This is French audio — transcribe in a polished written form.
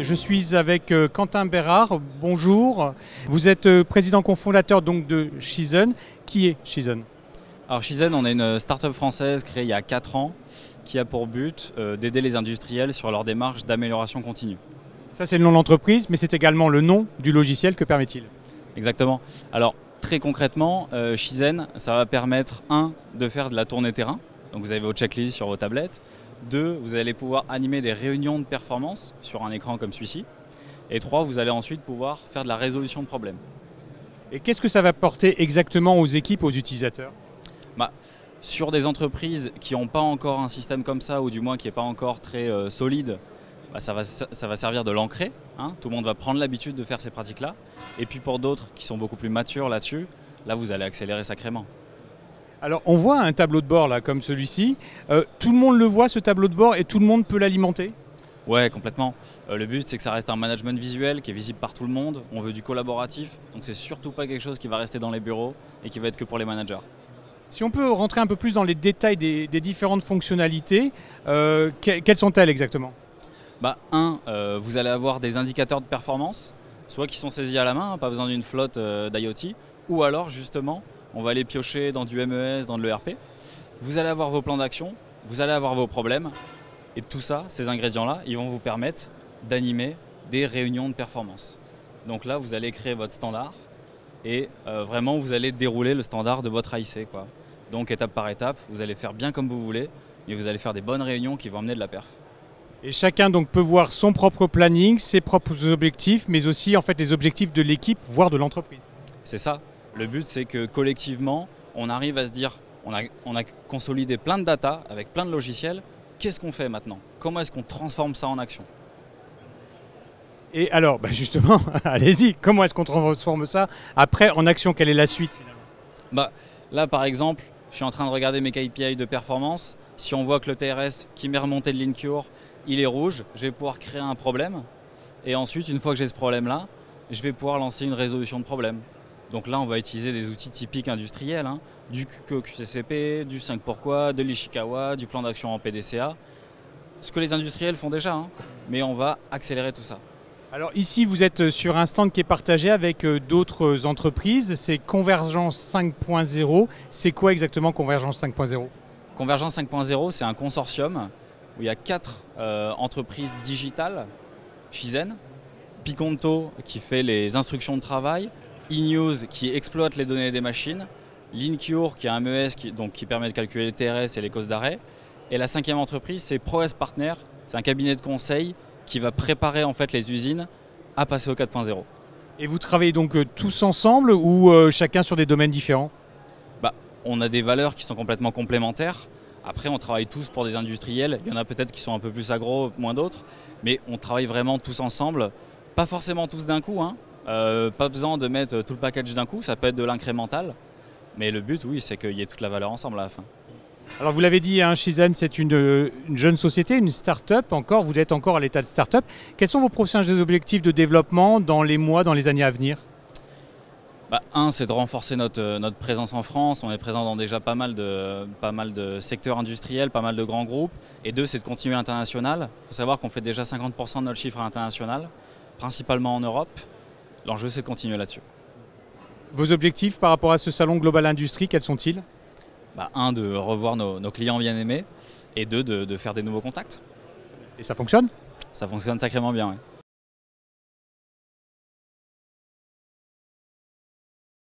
Je suis avec Quentin Bérard. Bonjour. Vous êtes président cofondateur donc de Shizen. Qui est Shizen? Alors Shizen, on est une start-up française créée il y a 4 ans qui a pour but d'aider les industriels sur leur démarche d'amélioration continue. Ça, c'est le nom de l'entreprise, mais c'est également le nom du logiciel. Que permet-il? Exactement. Alors très concrètement, Shizen, ça va permettre de faire de la tournée terrain. Donc vous avez vos checklists sur vos tablettes. 2, vous allez pouvoir animer des réunions de performance sur un écran comme celui-ci. Et 3, vous allez ensuite pouvoir faire de la résolution de problèmes. Et qu'est-ce que ça va porter exactement aux équipes, aux utilisateurs? Sur des entreprises qui n'ont pas encore un système comme ça, ou du moins qui n'est pas encore très solide, ça va servir de l'ancrer. Tout le monde va prendre l'habitude de faire ces pratiques-là. Et puis pour d'autres qui sont beaucoup plus matures là-dessus, là vous allez accélérer sacrément. Alors on voit un tableau de bord là comme celui-ci. Tout le monde le voit, ce tableau de bord, et tout le monde peut l'alimenter? Ouais, complètement. Le but, c'est que ça reste un management visuel qui est visible par tout le monde. On veut du collaboratif, donc c'est surtout pas quelque chose qui va rester dans les bureaux et qui va être que pour les managers. Si on peut rentrer un peu plus dans les détails des différentes fonctionnalités, quelles sont-elles exactement? Vous allez avoir des indicateurs de performance, soit qui sont saisis à la main, pas besoin d'une flotte d'IoT, ou alors justement, on va aller piocher dans du MES, dans de l'ERP. Vous allez avoir vos plans d'action, vous allez avoir vos problèmes, et tout ça, ces ingrédients-là, ils vont vous permettre d'animer des réunions de performance. Donc là, vous allez créer votre standard, et vraiment, vous allez dérouler le standard de votre AIC, quoi. Donc étape par étape, vous allez faire bien comme vous voulez, et vous allez faire des bonnes réunions qui vont amener de la perf. Et chacun donc peut voir son propre planning, ses propres objectifs, mais aussi en fait les objectifs de l'équipe, voire de l'entreprise. C'est ça. Le but, c'est que collectivement, on arrive à se dire, on a consolidé plein de data avec plein de logiciels. Qu'est-ce qu'on fait maintenant? Comment est-ce qu'on transforme ça en action? Et alors, justement, allez-y, comment est-ce qu'on transforme ça après en action? Quelle est la suite finalement? Là, par exemple, je suis en train de regarder mes KPI de performance. Si on voit que le TRS qui m'est remonté de l'InCure, il est rouge, je vais pouvoir créer un problème. Et ensuite, une fois que j'ai ce problème-là, je vais pouvoir lancer une résolution de problème. Donc là, on va utiliser des outils typiques industriels, du QCCP, du 5 pourquoi, de l'Ishikawa, du plan d'action en PDCA. Ce que les industriels font déjà, mais on va accélérer tout ça. Alors ici, vous êtes sur un stand qui est partagé avec d'autres entreprises. C'est Convergence 5.0. C'est quoi exactement Convergence 5.0? Convergence 5.0, c'est un consortium où il y a 4 entreprises digitales. Shizen, Piconto qui fait les instructions de travail, eNews qui exploite les données des machines, l'InCure qui a un MES qui permet de calculer les TRS et les causes d'arrêt. Et la 5e entreprise, c'est ProS Partner, c'est un cabinet de conseil qui va préparer en fait les usines à passer au 4.0. Et vous travaillez donc tous ensemble ou chacun sur des domaines différents? On a des valeurs qui sont complètement complémentaires. Après, on travaille tous pour des industriels. Il y en a peut-être qui sont un peu plus agro, moins d'autres. Mais on travaille vraiment tous ensemble. Pas forcément tous d'un coup. Pas besoin de mettre tout le package d'un coup. Ça peut être de l'incrémental. Mais le but, oui, c'est qu'il y ait toute la valeur ensemble à la fin. Alors vous l'avez dit, Shizen, c'est une jeune société, une start-up encore. Vous êtes encore à l'état de start-up. Quels sont vos prochains objectifs de développement dans les mois, dans les années à venir? C'est de renforcer notre présence en France. On est présent dans déjà pas mal de secteurs industriels, pas mal de grands groupes. Et 2, c'est de continuer l'international. Il faut savoir qu'on fait déjà 50% de notre chiffre à l'international, principalement en Europe. L'enjeu, c'est de continuer là-dessus. Vos objectifs par rapport à ce salon Global Industrie, quels sont-ils? 1, de revoir nos clients bien aimés. Et 2, de faire des nouveaux contacts. Et ça fonctionne? Ça fonctionne sacrément bien, oui.